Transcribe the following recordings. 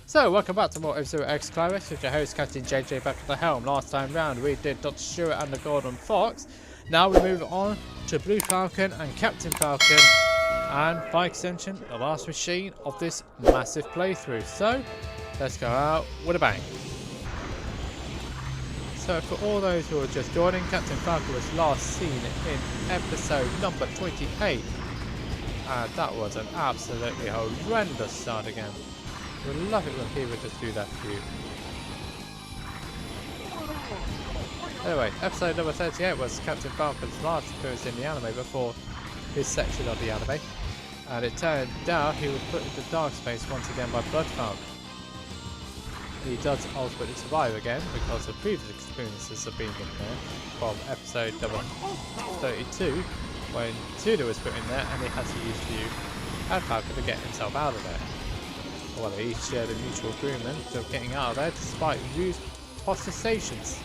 So, welcome back to more F-Zero X Climax with your host Captain JJ back at the helm. Last time round we did Dr. Stewart and the Golden Fox. Now we move on to Blue Falcon and Captain Falcon, and by extension the last machine of this massive playthrough. So, let's go out with a bang. So for all those who are just joining, Captain Falcon was last seen in episode number 28. And that was an absolutely horrendous start again. We love it when people just do that for you. Anyway, episode number 38 was Captain Falcon's last appearance in the anime before his section of the anime. And it turned out he was put into dark space once again by Blood Falcon. He does ultimately survive again because of previous experiences of being in there from episode number 32 when Suda was put in there and he had to use View and Falcon to get himself out of there. Well, they each shared a mutual agreement of getting out of there despite View's protestations.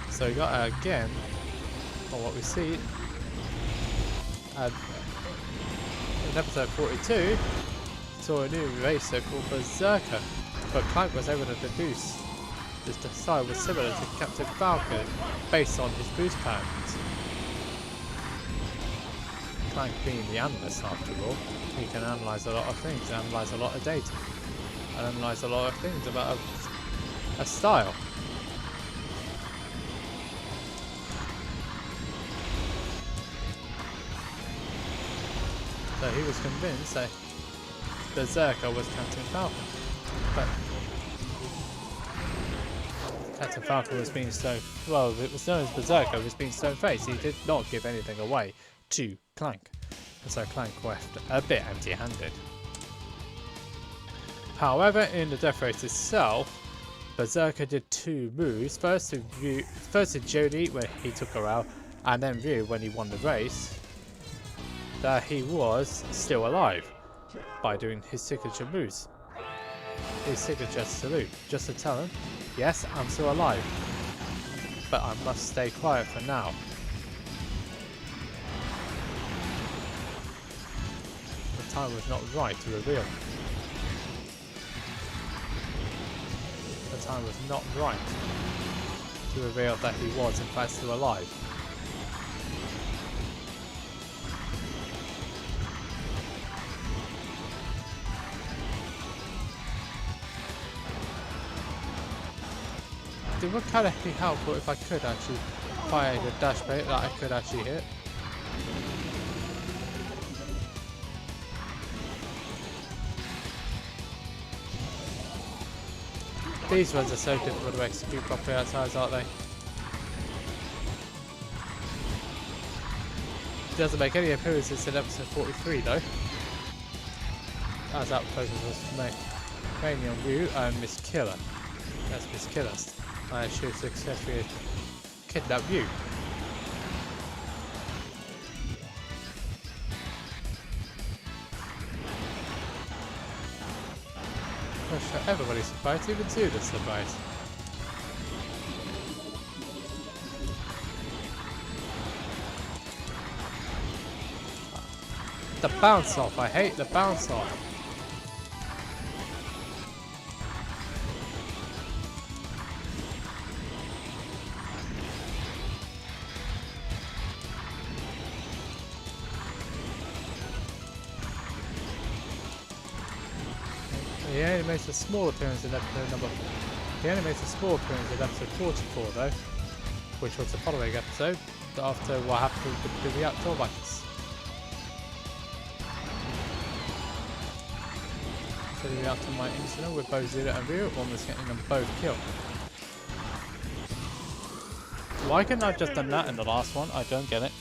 So we got again on what we see and in episode 42 saw a new racer called Berserker, but Clank was able to deduce this design was similar to Captain Falcon based on his boost patterns. Clank being the analyst after all, he can analyse a lot of things, analyse a lot of data, and analyse a lot of things about a style. So he was convinced that Berserker was Captain Falcon, but Captain Falcon was being stone. Well, it was known as Berserker was being stone-faced. He did not give anything away to Clank, and so Clank left a bit empty-handed. However, in the death race itself, Berserker did two moves. First to Jodie when he took her out, and then Ryu when he won the race. That he was still alive by doing his signature moves. His signature salute, just to tell him, yes, I'm still alive, but I must stay quiet for now. The time was not right to reveal. The time was not right to reveal that he was in fact still alive. It would kind of be helpful if I could actually fire the dash bait that I could actually hit. These ones are so difficult to execute properly outside, aren't they? It doesn't make any appearances in episode 43 though. As up close as was mainly on Ryu and Miss Killer. That's Miss Killer. I should successfully kidnap you. Gosh, everybody's surprised, even Suda's surprised. The bounce off, I hate the bounce off. He only makes a small appearance in episode number. He only makes a small appearance in episode 44 though, which was the following episode after what happened with the reactor buckets. So the reactor might incident with both Zero and Ryu, almost getting them both killed. Why couldn't I have just done that in the last one? I don't get it.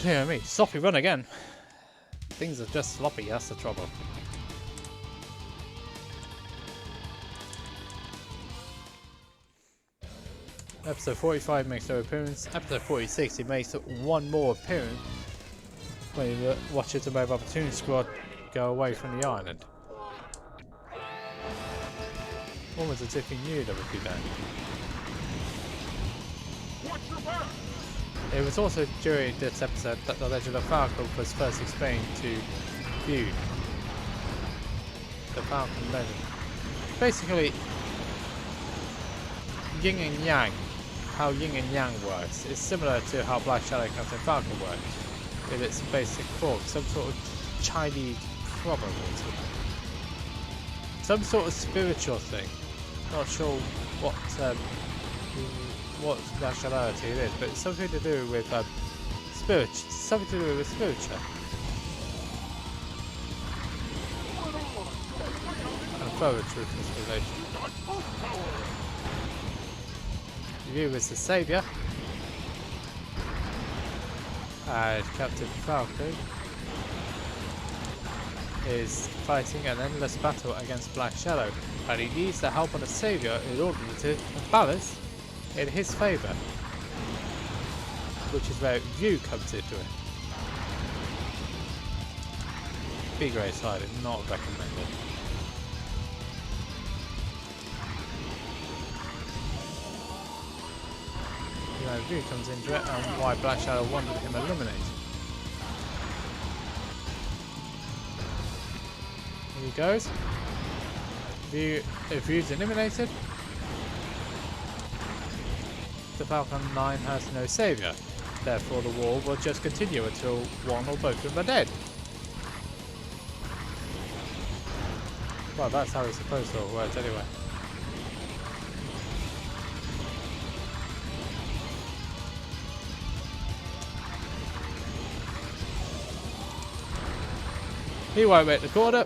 Dear me, sloppy run again. Things are just sloppy, that's the trouble. Episode 45 makes no appearance. Episode 46 he makes one more appearance when he watches the Mobile Platoon Squad go away from the island. Almost as if he knew they would be there. It was also during this episode that the legend of Falcon was first explained to View. The Falcon legend. Basically, yin and yang. How yin and yang works is similar to how Black Shadow Captain Falcon works in its basic form. Some sort of Chinese proverb. Some sort of spiritual thing. Not sure what nationality it is, but it's something to do with spirit. Something to do with spiritual. And further truth relation. You as the saviour, and Captain Falcon is fighting an endless battle against Black Shadow, and he needs the help of the saviour in order to balance in his favour, which is where View comes into it. B grade sided, not recommended. View comes into it and why Black Shadow wanted him eliminated. Here he goes. If View's eliminated, the Falcon 9 has no saviour. Therefore the war will just continue until one or both of them are dead. Well, that's how it's supposed to work anyway. He won't make the corner.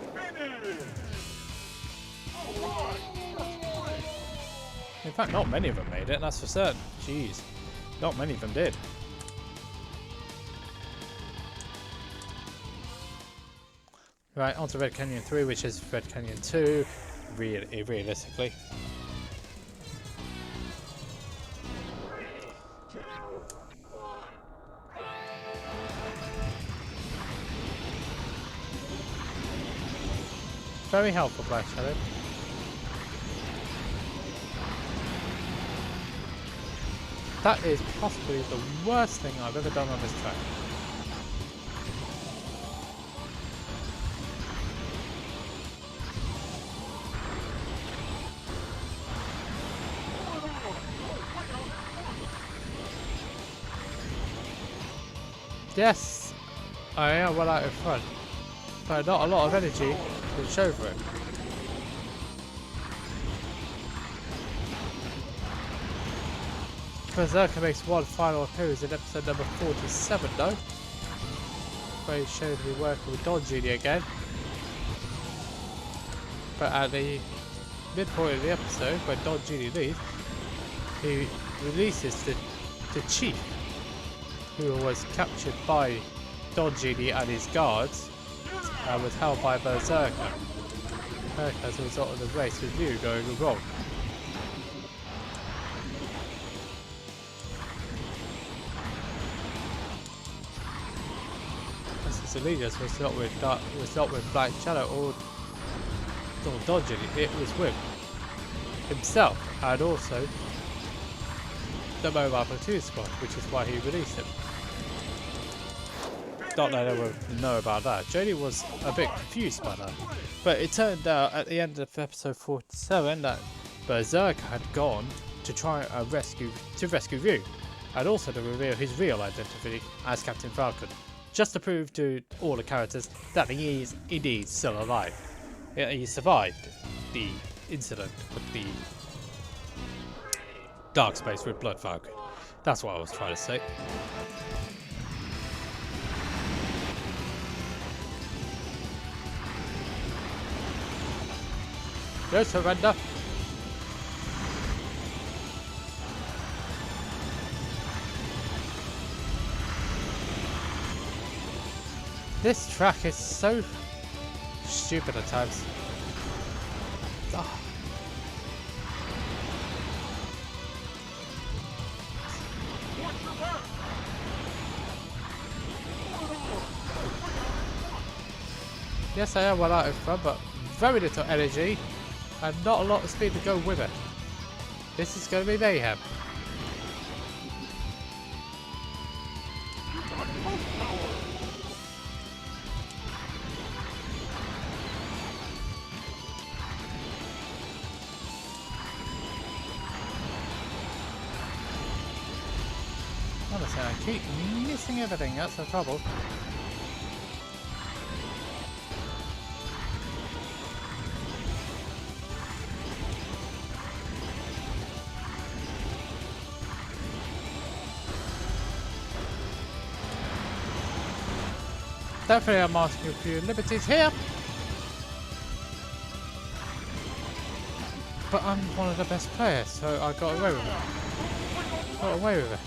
In fact, not many of them made it, that's for certain. Jeez. Not many of them did. Right, on to Red Canyon 3, which is Red Canyon 2, realistically. Very helpful, Black Shadow. That is possibly the worst thing I've ever done on this track. Yes, I am well out in front, but not a lot of energy to show for it. Berserker makes one final appearance in episode number 47 though, where he's shown to be working with Don Genie again. But at the midpoint of the episode, when Don Genie leaves, he releases the chief, who was captured by Don Genie and his guards and was held by Berserker as a result of the race with View going wrong. Since the leaders was not with Black Shadow or Don Genie, it was with himself and also the Mobile Platoon Squad, which is why he released him. Not that I would know about that. Jodie was a bit confused by that. But it turned out at the end of episode 47 that Berserker had gone to try and rescue View, and also to reveal his real identity as Captain Falcon, just to prove to all the characters that he is indeed still alive. He survived the incident with the dark space with Blood Falcon. That's what I was trying to say. No surrender. This track is so stupid at times. Oh. Yes, I am well out in front, but very little energy and not a lot of speed to go with it. This is going to be mayhem. So I keep missing everything, that's the trouble. Definitely I'm asking a few liberties here. But I'm one of the best players, so I got away with it. Got away with it.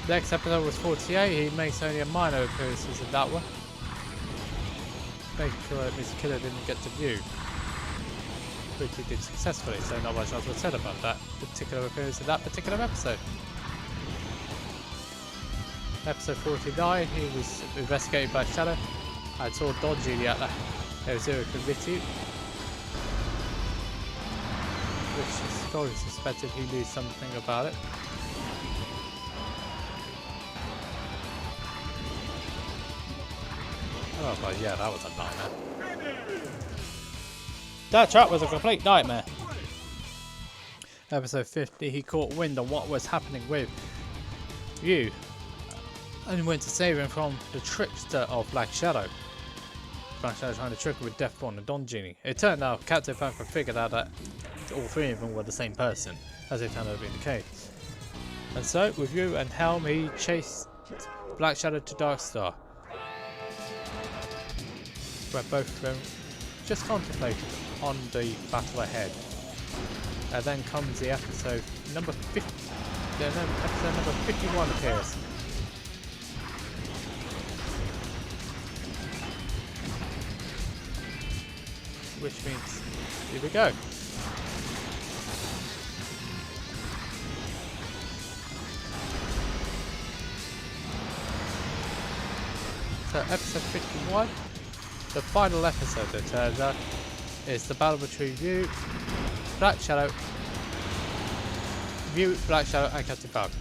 Next episode was 48, he makes only a minor appearances in that one. Making sure that Mr. Killer didn't get to view. Which he did successfully, so not much else was said about that particular appearance in that particular episode. Episode 49, he was investigated by Shadow. I saw dodgy at the F-Zero Climax, which is strongly suspected he knew something about it. Oh, but yeah, that was a nightmare. That trap was a complete nightmare. Episode 50, he caught wind of what was happening with you and went to save him from the trickster of Black Shadow. Black Shadow trying to trick him with Deathborn and Don Genie. It turned out Captain Falcon figured out that all three of them were the same person, as it turned out to be the case. And so, with you and Helm, he chased Black Shadow to Dark Star, where both of them just contemplated on the battle ahead. And then comes the episode number 50. Then episode number 51 appears. Which means, here we go. So episode 51, the final episode that turns out, is the battle between you, Black Shadow, Black Shadow and Captain Falcon.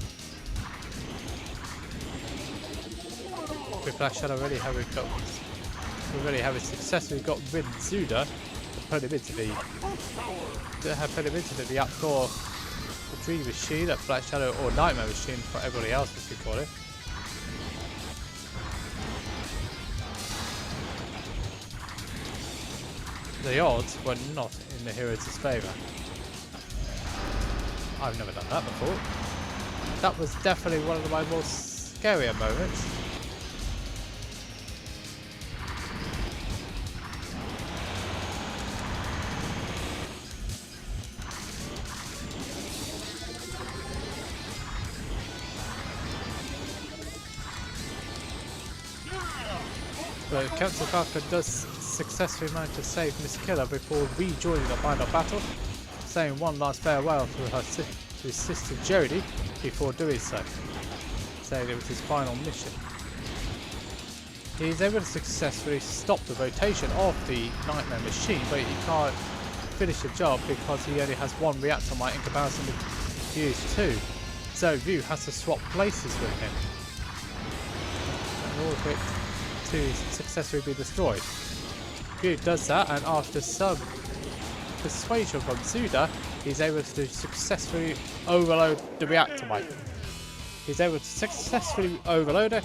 With Black Shadow already having successfully got rid of Zuda, put him into the outdoor dream machine, that Black Shadow or Nightmare machine for everybody else as we call it. The odds were not in the heroes' favour. I've never done that before. That was definitely one of my more scarier moments. But Captain Falcon does successfully manage to save Miss Killer before rejoining the final battle, saying one last farewell to his sister Jodie before doing so, saying it was his final mission. He is able to successfully stop the rotation of the Nightmare machine, but he can't finish the job because he only has one reactor might in comparison to View's two. So View has to swap places with him in order for it to successfully be destroyed. View does that, and after some persuasion from Zuda, he's able to successfully overload the reactor might. He's able to successfully overload it,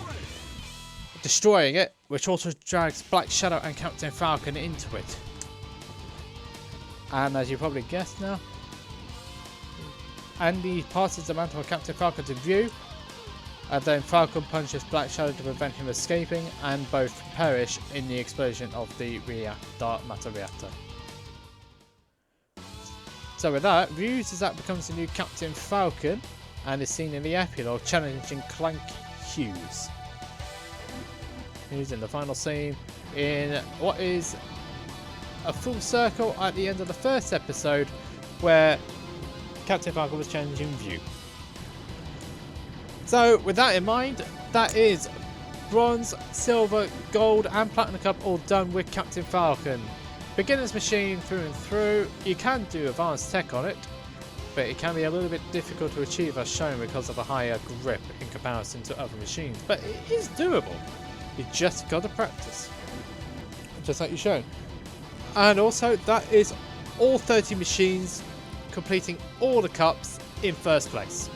destroying it, which also drags Black Shadow and Captain Falcon into it. And as you probably guessed now, Andy passes the mantle of Captain Falcon to View, and then Falcon punches Black Shadow to prevent him escaping, and both perish in the explosion of the dark matter reactor. So with that, View Zizak becomes the new Captain Falcon and is seen in the epilogue challenging Clank Hughes. He's in the final scene in what is a full circle at the end of the first episode, where Captain Falcon was challenging View. So with that in mind, that is bronze, silver, gold and platinum cup all done with Captain Falcon. Beginner's machine through and through. You can do advanced tech on it, but it can be a little bit difficult to achieve as shown because of a higher grip in comparison to other machines, but it is doable. You just got to practice, just like you've shown. And also that is all 30 machines completing all the cups in first place.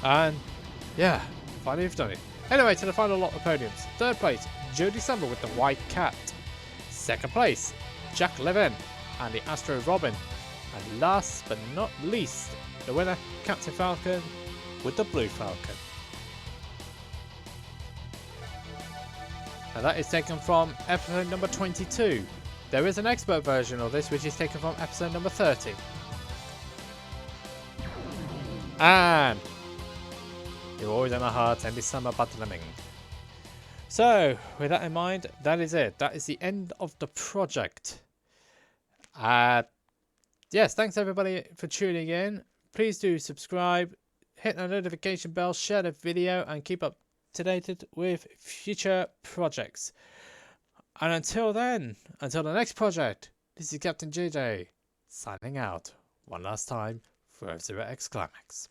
And yeah, finally we've done it. Anyway, to the final lot of podiums. Third place, Joe December with the White Cat. Second place, Jack Levin and the Astro Robin. And last but not least, the winner, Captain Falcon with the Blue Falcon. And that is taken from episode number 22. There is an expert version of this which is taken from episode number 30. And you're always in our hearts and this summer battling. So, with that in mind, that is it. That is the end of the project. Yes, thanks everybody for tuning in. Please do subscribe, hit the notification bell, share the video, and keep up to date with future projects. And until then, until the next project, this is Captain JJ, signing out one last time for F-Zero X Climax.